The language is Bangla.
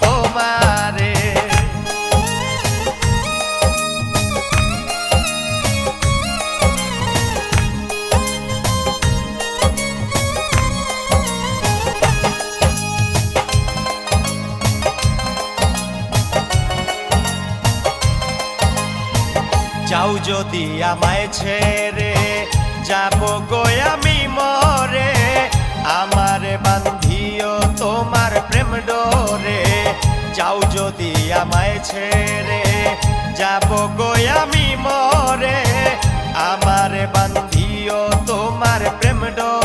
তোমারে। যাও যদি আমায় ছেড়ে যাব গো আমি মরে, আমারে বান্ধিও তোমার প্রেম ডোরে। যাও যদি আমায় ছেড়ে যাব গো আমি মরে, আমারে বান্ধিও তোমার প্রেম ডোরে।